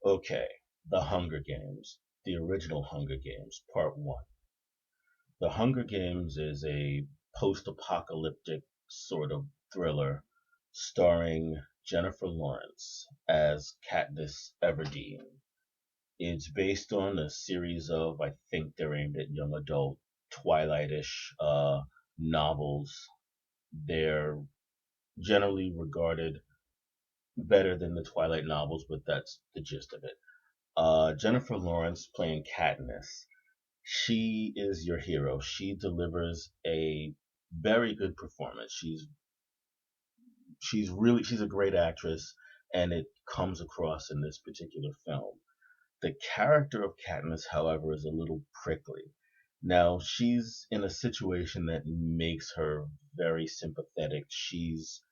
Okay, The Hunger Games, the original Hunger Games, Part 1. The Hunger Games is a post apocalyptic sort of thriller starring Jennifer Lawrence as Katniss Everdeen. It's based on a series of, I think they're aimed at young adult, Twilight-ish novels. They're generally regarded better than the Twilight novels, but that's the gist of it. Jennifer Lawrence playing Katniss. She is your hero. She delivers a very good performance. She's a great actress, and it comes across in this particular film. The character of Katniss, however, is a little prickly. Now, she's in a situation that makes her very sympathetic. She's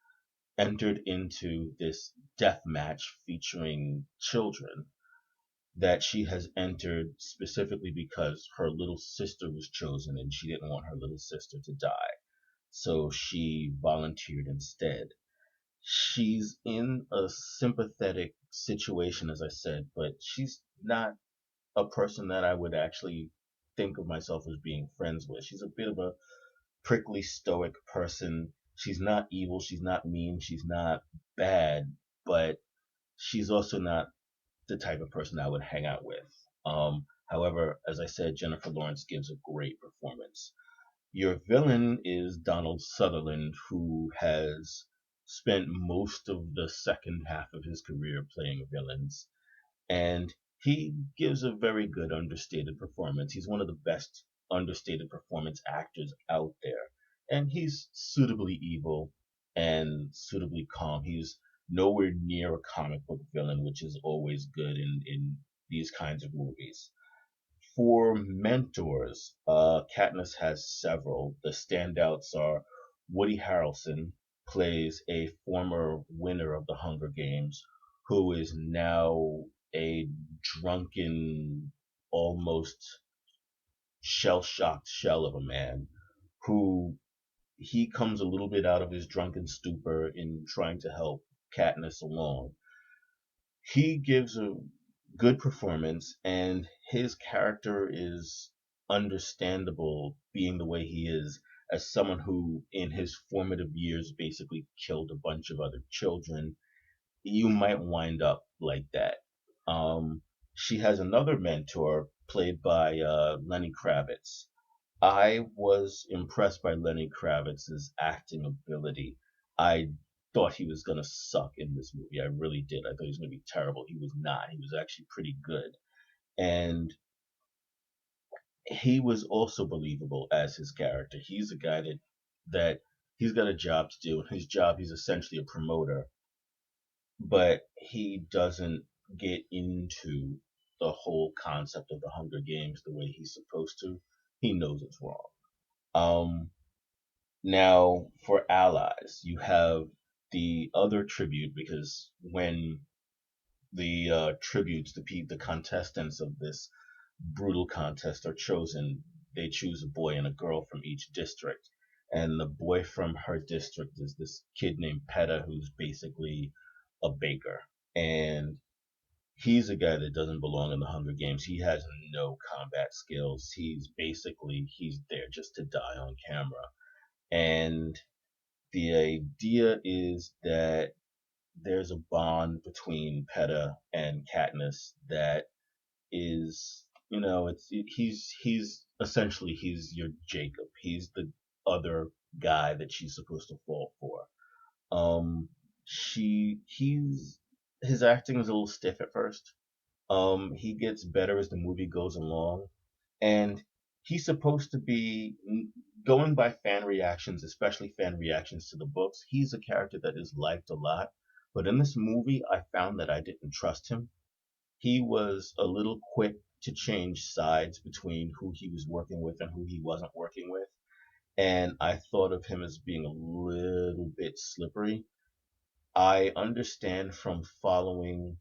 entered into this death match featuring children that she has entered specifically because her little sister was chosen and she didn't want her little sister to die. So she volunteered instead. She's in a sympathetic situation, as I said, but she's not a person that I would actually think of myself as being friends with. She's a bit of a prickly, stoic person. She's not evil, she's not mean, she's not bad, but she's also not the type of person I would hang out with. However, as I said, Jennifer Lawrence gives a great performance. Your villain is Donald Sutherland, who has spent most of the second half of his career playing villains, and he gives a very good understated performance. He's one of the best understated performance actors out there, and he's suitably evil and suitably calm. He's nowhere near a comic book villain, which is always good in these kinds of movies. For mentors, Katniss has several. The standouts are Woody Harrelson, plays a former winner of the Hunger Games, who is now a drunken, almost shell-shocked shell of a man, who he comes a little bit out of his drunken stupor in trying to help Katniss along. He gives a good performance, and his character is understandable being the way he is, as someone who in his formative years basically killed a bunch of other children. You might wind up like that. um she has another mentor played by Lenny Kravitz. I was impressed by Lenny Kravitz's acting ability. I thought he was gonna suck in this movie. I really did. I thought he was gonna be terrible. He was not. He was actually pretty good. And he was also believable as his character. He's a guy that he's got a job to do. His job, he's essentially a promoter, but he doesn't get into the whole concept of the Hunger Games the way he's supposed to. He knows it's wrong. Um, Now, for allies, you have the other tribute because when the tributes, the contestants of this brutal contest are chosen, they choose a boy and a girl from each district. And the boy from her district is this kid named Peta, who's basically a baker. And he's a guy that doesn't belong in the Hunger Games. He has no combat skills. He's there just to die on camera. And the idea is that there's a bond between Peta and Katniss that is, he's essentially he's your Jacob. He's the other guy that she's supposed to fall for. He's his acting is a little stiff at first. He gets better as the movie goes along, and he's supposed to be going by fan reactions, especially fan reactions to the books. He's a character that is liked a lot, but in this movie, I found that I didn't trust him. He was a little quick to change sides between who he was working with and who he wasn't working with, and I thought of him as being a little bit slippery. I understand from following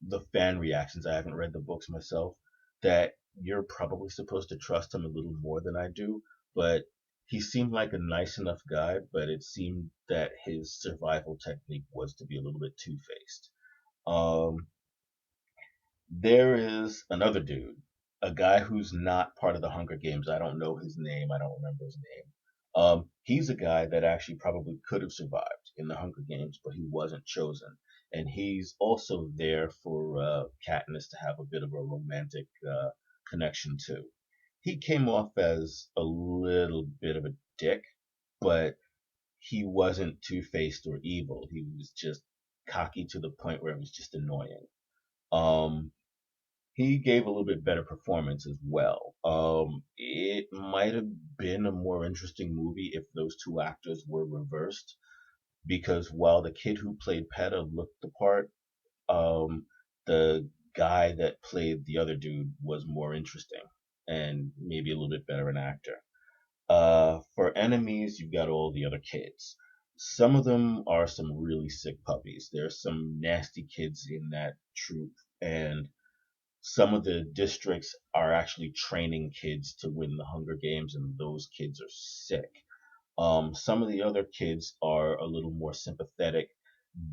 the fan reactions, I haven't read the books myself, that you're probably supposed to trust him a little more than I do, but he seemed like a nice enough guy, but it seemed that his survival technique was to be a little bit two-faced. Um, There is another dude, a guy who's not part of the Hunger Games. I don't know his name. I don't remember his name. He's a guy that actually probably could have survived in the Hunger Games, but he wasn't chosen. And he's also there for Katniss to have a bit of a romantic connection to. He came off as a little bit of a dick, but he wasn't two-faced or evil. He was just cocky to the point where it was just annoying. Um, he gave a little bit better performance as well. It might have been a more interesting movie if those two actors were reversed, because while the kid who played Peta looked the part, the guy that played the other dude was more interesting and maybe a little bit better an actor. For enemies, you've got all the other kids. Some of them are some really sick puppies. There's some nasty kids in that troop, and some of the districts are actually training kids to win the Hunger Games, and those kids are sick. Some of the other kids are a little more sympathetic.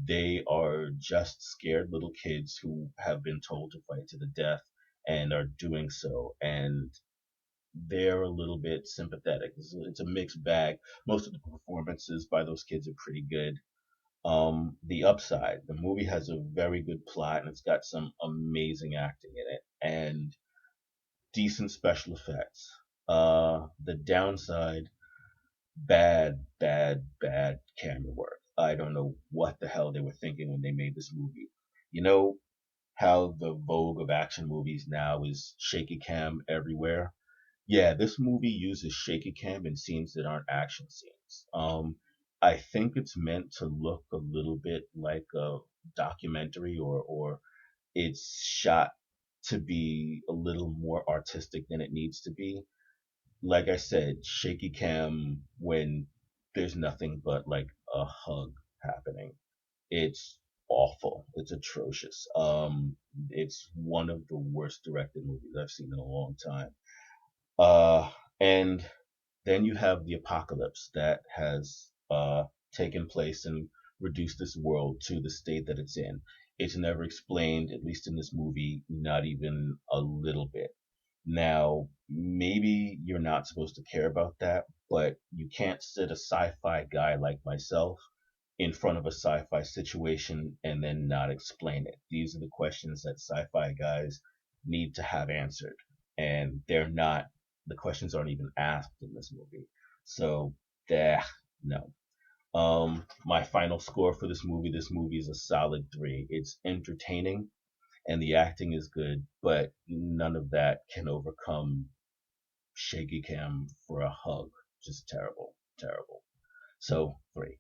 They are just scared little kids who have been told to fight to the death and are doing so, and they're a little bit sympathetic. It's a mixed bag. Most of the performances by those kids are pretty good. The upside, the movie has a very good plot and it's got some amazing acting in it and decent special effects. The downside, bad camera work. I don't know what the hell they were thinking when they made this movie. You know how the vogue of action movies now is shaky cam everywhere? Yeah, this movie uses shaky cam in scenes that aren't action scenes. I think it's meant to look a little bit like a documentary, or it's shot to be a little more artistic than it needs to be. Like I said, shaky cam when there's nothing but like a hug happening. It's awful. It's atrocious. It's one of the worst directed movies I've seen in a long time. And then you have the apocalypse that has taken place and reduced this world to the state that it's in. It's never explained, at least in this movie, not even a little bit. Now, maybe you're not supposed to care about that, but you can't sit a sci-fi guy like myself in front of a sci-fi situation and then not explain it. These are the questions that sci-fi guys need to have answered, and they're not. The questions aren't even asked in this movie. So, no. My final score for this movie. This movie is a solid 3. It's entertaining and the acting is good, but none of that can overcome shaky cam for a hug. Just terrible, terrible. So 3.